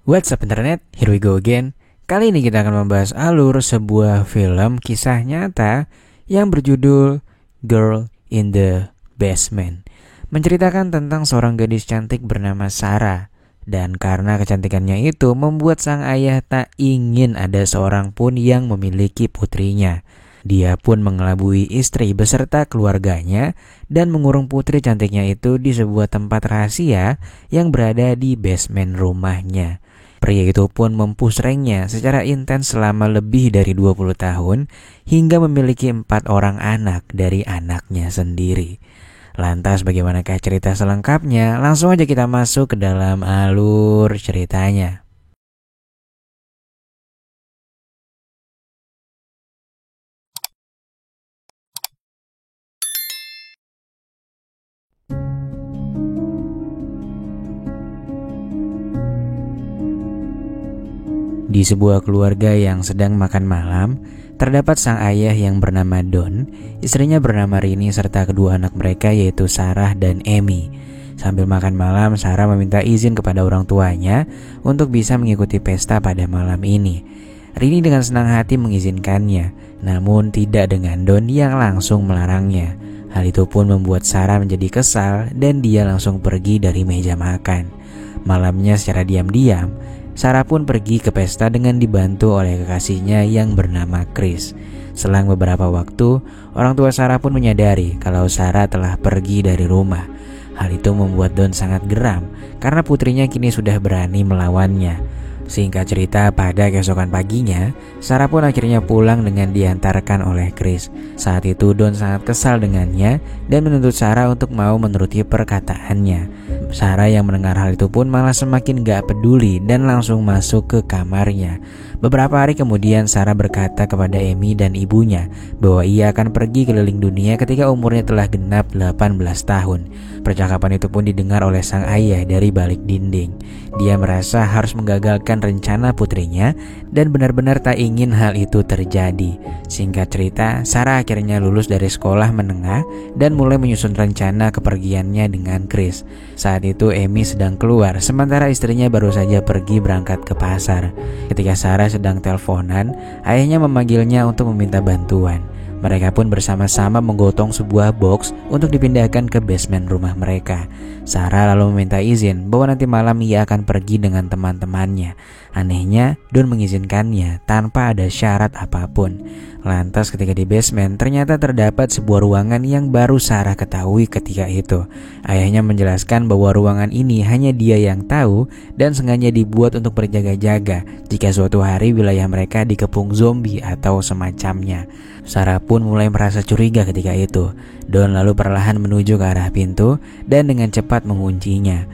What's up internet, here we go again. Kali ini kita akan membahas alur sebuah film kisah nyata yang berjudul Girl in the Basement. Menceritakan tentang seorang gadis cantik bernama Sarah. Dan karena kecantikannya itu membuat sang ayah tak ingin ada seorang pun yang memiliki putrinya. Dia pun mengelabui istri beserta keluarganya dan mengurung putri cantiknya itu di sebuah tempat rahasia yang berada di basement rumahnya. Pria itu pun mempusrengnya secara intens selama lebih dari 20 tahun hingga memiliki 4 orang anak dari anaknya sendiri. Lantas bagaimanakah cerita selengkapnya? Langsung aja kita masuk ke dalam alur ceritanya. Di sebuah keluarga yang sedang makan malam, terdapat sang ayah yang bernama Don, istrinya bernama Rini serta kedua anak mereka yaitu Sarah dan Amy. Sambil makan malam, Sarah meminta izin kepada orang tuanya untuk bisa mengikuti pesta pada malam ini. Rini dengan senang hati mengizinkannya, namun tidak dengan Don yang langsung melarangnya. Hal itu pun membuat Sarah menjadi kesal dan dia langsung pergi dari meja makan. Malamnya secara diam-diam, Sarah pun pergi ke pesta dengan dibantu oleh kekasihnya yang bernama Chris. Selang beberapa waktu, orang tua Sarah pun menyadari kalau Sarah telah pergi dari rumah. Hal itu membuat Don sangat geram karena putrinya kini sudah berani melawannya. Singkat cerita, pada keesokan paginya, Sarah pun akhirnya pulang dengan diantarkan oleh Chris. Saat itu Don sangat kesal dengannya dan menuntut Sarah untuk mau menuruti perkataannya. Sarah yang mendengar hal itu pun malah semakin gak peduli dan langsung masuk ke kamarnya. Beberapa hari kemudian Sarah berkata kepada Amy dan ibunya bahwa ia akan pergi keliling dunia ketika umurnya telah genap 18 tahun. Percakapan itu pun didengar oleh sang ayah dari balik dinding. Dia merasa harus menggagalkan rencana putrinya dan benar-benar tak ingin hal itu terjadi. Singkat cerita, Sarah akhirnya lulus dari sekolah menengah dan mulai menyusun rencana kepergiannya dengan Chris. Saat itu Amy sedang keluar, sementara istrinya baru saja pergi berangkat ke pasar. Ketika Sarah sedang teleponan, ayahnya memanggilnya untuk meminta bantuan. Mereka pun bersama-sama menggotong sebuah box untuk dipindahkan ke basement rumah mereka. Sarah lalu meminta izin bahwa nanti malam ia akan pergi dengan teman-temannya. Anehnya, Don mengizinkannya tanpa ada syarat apapun. Lantas ketika di basement, ternyata terdapat sebuah ruangan yang baru Sarah ketahui ketika itu. Ayahnya menjelaskan bahwa ruangan ini hanya dia yang tahu dan sengaja dibuat untuk berjaga-jaga jika suatu hari wilayah mereka dikepung zombie atau semacamnya. Sarah pun mulai merasa curiga ketika itu. Don lalu perlahan menuju ke arah pintu dan dengan cepat menguncinya.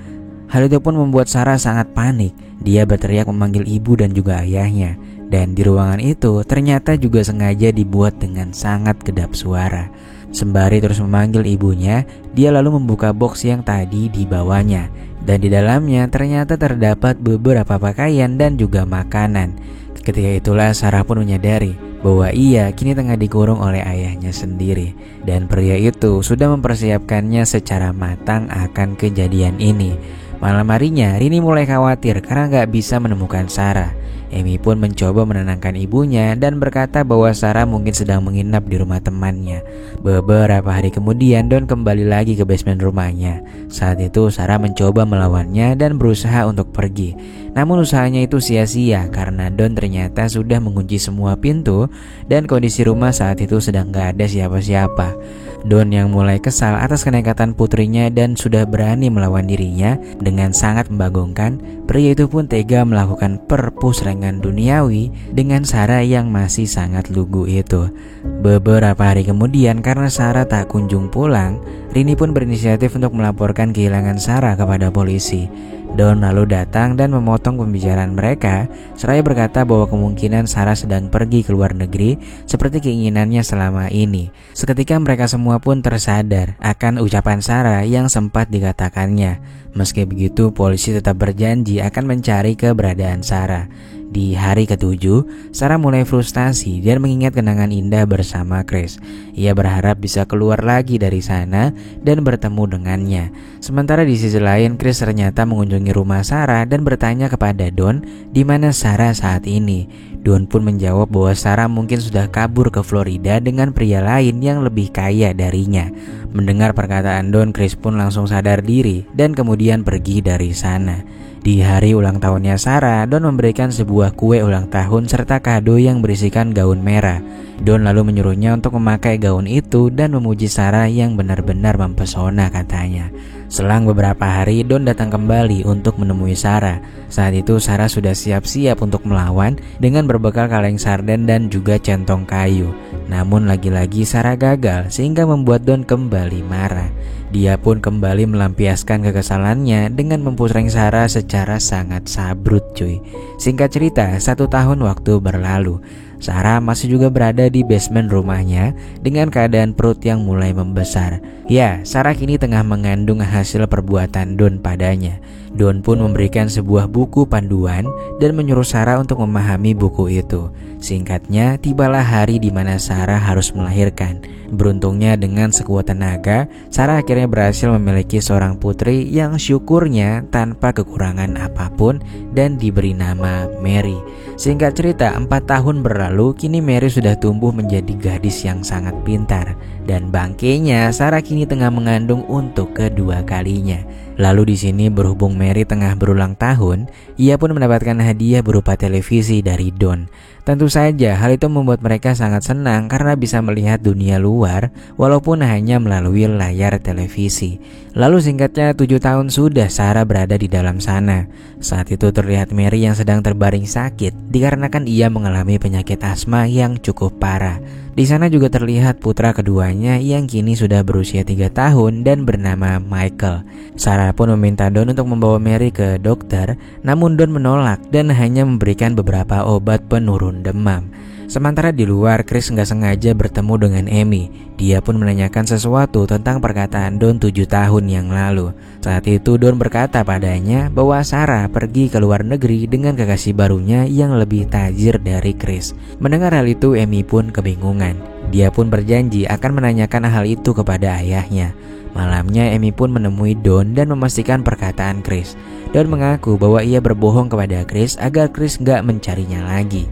Hal itu pun membuat Sarah sangat panik. Dia berteriak memanggil ibu dan juga ayahnya. Dan di ruangan itu ternyata juga sengaja dibuat dengan sangat kedap suara. Sembari terus memanggil ibunya, dia lalu membuka box yang tadi dibawanya. Dan di dalamnya ternyata terdapat beberapa pakaian dan juga makanan. Ketika itulah Sarah pun menyadari bahwa ia kini tengah dikurung oleh ayahnya sendiri. Dan pria itu sudah mempersiapkannya secara matang akan kejadian ini. Malam harinya, Rini mulai khawatir karena gak bisa menemukan Sarah. Amy pun mencoba menenangkan ibunya dan berkata bahwa Sarah mungkin sedang menginap di rumah temannya. Beberapa hari kemudian, Don kembali lagi ke basement rumahnya. Saat itu Sarah mencoba melawannya dan berusaha untuk pergi. Namun usahanya itu sia-sia karena Don ternyata sudah mengunci semua pintu dan kondisi rumah saat itu sedang gak ada siapa-siapa. Don yang mulai kesal atas kenekatan putrinya dan sudah berani melawan dirinya dengan sangat membagongkan, pria itu pun tega melakukan perpusrengan duniawi dengan Sarah yang masih sangat lugu itu. Beberapa hari kemudian karena Sarah tak kunjung pulang, Rini pun berinisiatif untuk melaporkan kehilangan Sarah kepada polisi. Don lalu datang dan memotong pembicaraan mereka, seraya berkata bahwa kemungkinan Sarah sedang pergi ke luar negeri seperti keinginannya selama ini. Seketika mereka semua pun tersadar akan ucapan Sarah yang sempat dikatakannya. Meski begitu, polisi tetap berjanji akan mencari keberadaan Sarah. Di hari ke-7, Sarah mulai frustasi dan mengingat kenangan indah bersama Chris. Ia berharap bisa keluar lagi dari sana dan bertemu dengannya. Sementara di sisi lain, Chris ternyata mengunjungi rumah Sarah dan bertanya kepada Don di mana Sarah saat ini. Don pun menjawab bahwa Sarah mungkin sudah kabur ke Florida dengan pria lain yang lebih kaya darinya. Mendengar perkataan Don, Chris pun langsung sadar diri dan kemudian pergi dari sana. Di hari ulang tahunnya Sarah, Don memberikan sebuah kue ulang tahun serta kado yang berisikan gaun merah. Don lalu menyuruhnya untuk memakai gaun itu dan memuji Sarah yang benar-benar mempesona katanya. Selang beberapa hari, Don datang kembali untuk menemui Sarah. Saat itu Sarah sudah siap-siap untuk melawan dengan berbekal kaleng sarden dan juga centong kayu. Namun lagi-lagi Sarah gagal sehingga membuat Don kembali marah. Dia pun kembali melampiaskan kekesalannya dengan mempustreng Sarah secara sangat sabrut cuy. Singkat cerita, 1 tahun waktu berlalu. Sarah masih juga berada di basement rumahnya dengan keadaan perut yang mulai membesar. Ya, Sarah kini tengah mengandung hasil perbuatan Don padanya. Don pun memberikan sebuah buku panduan dan menyuruh Sarah untuk memahami buku itu. Singkatnya, tibalah hari di mana Sarah harus melahirkan. Beruntungnya dengan sekuat tenaga, Sarah akhirnya berhasil memiliki seorang putri yang syukurnya tanpa kekurangan apapun dan diberi nama Mary. Singkat cerita, 4 tahun berlalu, kini Mary sudah tumbuh menjadi gadis yang sangat pintar. Dan bangkainya, Sarah kini tengah mengandung untuk kedua kalinya. Lalu di sini berhubung Mary tengah berulang tahun, ia pun mendapatkan hadiah berupa televisi dari Don. Tentu saja hal itu membuat mereka sangat senang karena bisa melihat dunia luar walaupun hanya melalui layar televisi. Lalu singkatnya 7 tahun sudah Sarah berada di dalam sana. Saat itu terlihat Mary yang sedang terbaring sakit dikarenakan ia mengalami penyakit asma yang cukup parah. Di sana juga terlihat putra keduanya yang kini sudah berusia 3 tahun dan bernama Michael. Sarah pun meminta Don untuk membawa Mary ke dokter, namun Don menolak dan hanya memberikan beberapa obat penurun demam. Sementara di luar, Chris nggak sengaja bertemu dengan Amy. Dia pun menanyakan sesuatu tentang perkataan Don 7 tahun yang lalu. Saat itu Don berkata padanya bahwa Sarah pergi ke luar negeri dengan kekasih barunya yang lebih tajir dari Chris. Mendengar hal itu, Amy pun kebingungan. Dia pun berjanji akan menanyakan hal itu kepada ayahnya. Malamnya Amy pun menemui Don dan memastikan perkataan Chris. Don mengaku bahwa ia berbohong kepada Chris agar Chris nggak mencarinya lagi.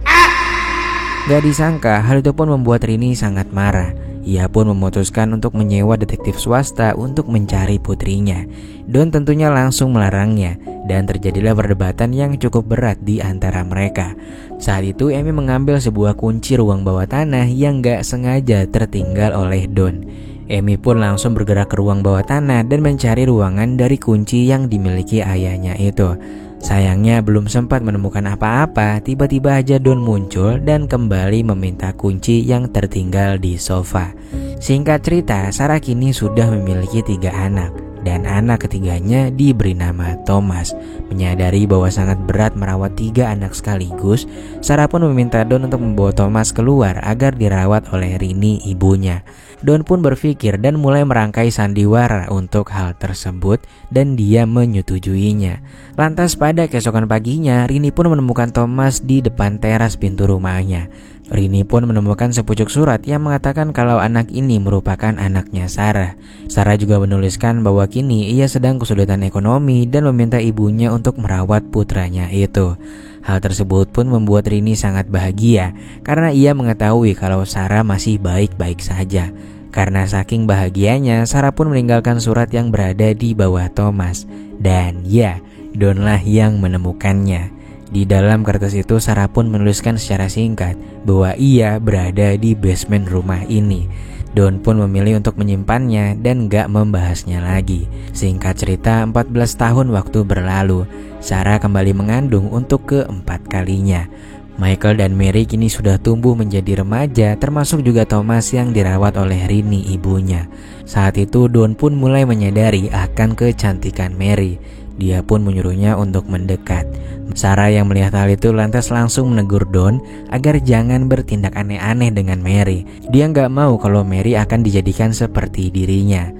Gak disangka hal itu pun membuat Rini sangat marah. Ia pun memutuskan untuk menyewa detektif swasta untuk mencari putrinya. Don tentunya langsung melarangnya dan terjadilah perdebatan yang cukup berat di antara mereka. Saat itu Amy mengambil sebuah kunci ruang bawah tanah yang gak sengaja tertinggal oleh Don. Amy pun langsung bergerak ke ruang bawah tanah dan mencari ruangan dari kunci yang dimiliki ayahnya itu. Sayangnya belum sempat menemukan apa-apa, tiba-tiba aja Don muncul dan kembali meminta kunci yang tertinggal di sofa. Singkat cerita, Sarah kini sudah memiliki 3 anak. Dan anak ketiganya diberi nama Thomas. Menyadari bahwa sangat berat merawat 3 anak sekaligus, Sarah pun meminta Don untuk membawa Thomas keluar agar dirawat oleh Rini ibunya. Don pun berpikir dan mulai merangkai sandiwara untuk hal tersebut dan dia menyetujuinya. Lantas pada keesokan paginya, Rini pun menemukan Thomas di depan teras pintu rumahnya. Rini pun menemukan sepucuk surat yang mengatakan kalau anak ini merupakan anaknya Sarah. Sarah juga menuliskan bahwa kini ia sedang kesulitan ekonomi dan meminta ibunya untuk merawat putranya itu. Hal tersebut pun membuat Rini sangat bahagia karena ia mengetahui kalau Sarah masih baik-baik saja. Karena saking bahagianya, Sarah pun meninggalkan surat yang berada di bawah Thomas. Dan ya, Donlah yang menemukannya. Di dalam kertas itu Sarah pun menuliskan secara singkat bahwa ia berada di basement rumah ini. Don pun memilih untuk menyimpannya dan gak membahasnya lagi. Singkat cerita, 14 tahun waktu berlalu. Sarah kembali mengandung untuk keempat kalinya. Michael dan Mary kini sudah tumbuh menjadi remaja, termasuk juga Thomas yang dirawat oleh Rini ibunya. Saat itu Don pun mulai menyadari akan kecantikan Mary. Dia pun menyuruhnya untuk mendekat. Sarah yang melihat hal itu lantas langsung menegur Don agar jangan bertindak aneh-aneh dengan Mary. Dia nggak mau kalau Mary akan dijadikan seperti dirinya.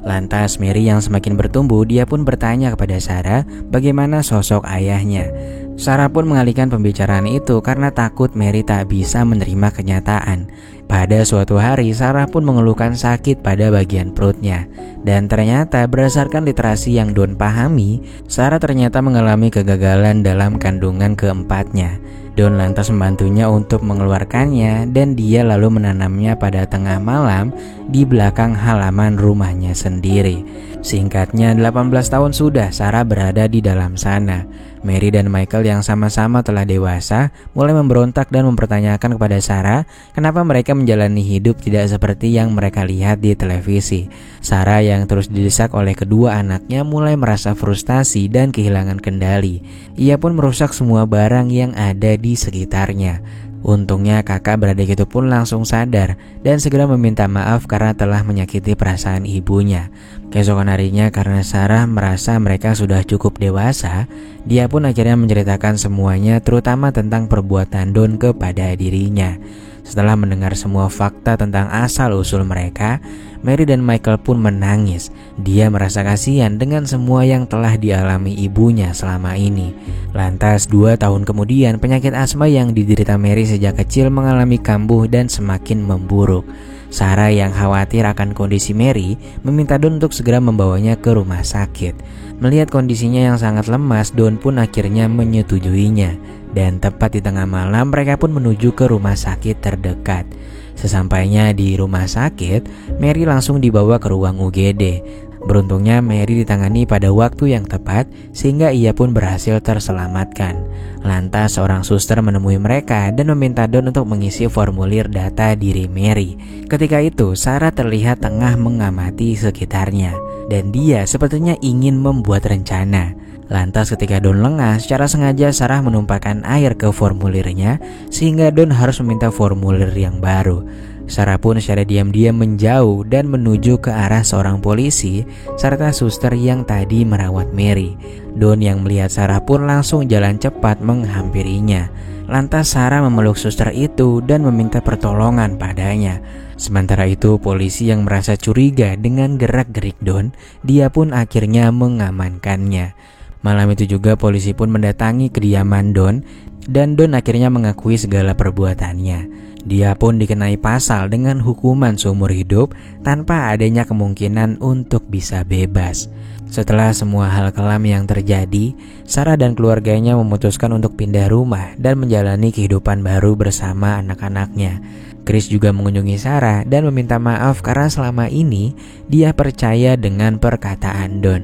Lantas Mary yang semakin bertumbuh, dia pun bertanya kepada Sarah bagaimana sosok ayahnya. Sarah pun mengalihkan pembicaraan itu karena takut Mary tak bisa menerima kenyataan. Pada suatu hari, Sarah pun mengeluhkan sakit pada bagian perutnya. Dan ternyata berdasarkan literasi yang Don pahami, Sarah ternyata mengalami kegagalan dalam kandungan keempatnya. Don lantas membantunya untuk mengeluarkannya dan dia lalu menanamnya pada tengah malam di belakang halaman rumahnya sendiri. Singkatnya 18 tahun sudah Sarah berada di dalam sana. Mary dan Michael yang sama-sama telah dewasa mulai memberontak dan mempertanyakan kepada Sarah kenapa mereka menjalani hidup tidak seperti yang mereka lihat di televisi. Sarah yang terus didesak oleh kedua anaknya mulai merasa frustasi dan kehilangan kendali. Ia pun merusak semua barang yang ada di sekitarnya. Untungnya kakak beradik itu pun langsung sadar dan segera meminta maaf karena telah menyakiti perasaan ibunya. Keesokan harinya karena Sarah merasa mereka sudah cukup dewasa, dia pun akhirnya menceritakan semuanya terutama tentang perbuatan Don kepada dirinya. Setelah mendengar semua fakta tentang asal-usul mereka, Mary dan Michael pun menangis. Dia merasa kasihan dengan semua yang telah dialami ibunya selama ini. Lantas 2 tahun kemudian, penyakit asma yang diderita Mary sejak kecil mengalami kambuh dan semakin memburuk. Sarah yang khawatir akan kondisi Mary meminta Don untuk segera membawanya ke rumah sakit. Melihat kondisinya yang sangat lemas, Don pun akhirnya menyetujuinya. Dan tepat di tengah malam mereka pun menuju ke rumah sakit terdekat. Sesampainya di rumah sakit, Mary langsung dibawa ke ruang UGD. Beruntungnya Mary ditangani pada waktu yang tepat sehingga ia pun berhasil terselamatkan. Lantas seorang suster menemui mereka dan meminta Don untuk mengisi formulir data diri Mary. Ketika itu Sarah terlihat tengah mengamati sekitarnya dan dia sepertinya ingin membuat rencana. Lantas ketika Don lengah, secara sengaja Sarah menumpahkan air ke formulirnya sehingga Don harus meminta formulir yang baru. Sarah pun secara diam-diam menjauh dan menuju ke arah seorang polisi serta suster yang tadi merawat Mary. Don yang melihat Sarah pun langsung jalan cepat menghampirinya. Lantas Sarah memeluk suster itu dan meminta pertolongan padanya. Sementara itu polisi yang merasa curiga dengan gerak-gerik Don, dia pun akhirnya mengamankannya. Malam itu juga polisi pun mendatangi kediaman Don dan Don akhirnya mengakui segala perbuatannya. Dia pun dikenai pasal dengan hukuman seumur hidup tanpa adanya kemungkinan untuk bisa bebas. Setelah semua hal kelam yang terjadi, Sarah dan keluarganya memutuskan untuk pindah rumah dan menjalani kehidupan baru bersama anak-anaknya. Chris juga mengunjungi Sarah dan meminta maaf karena selama ini dia percaya dengan perkataan Don.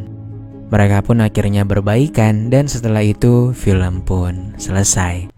Mereka pun akhirnya berbaikan dan setelah itu film pun selesai.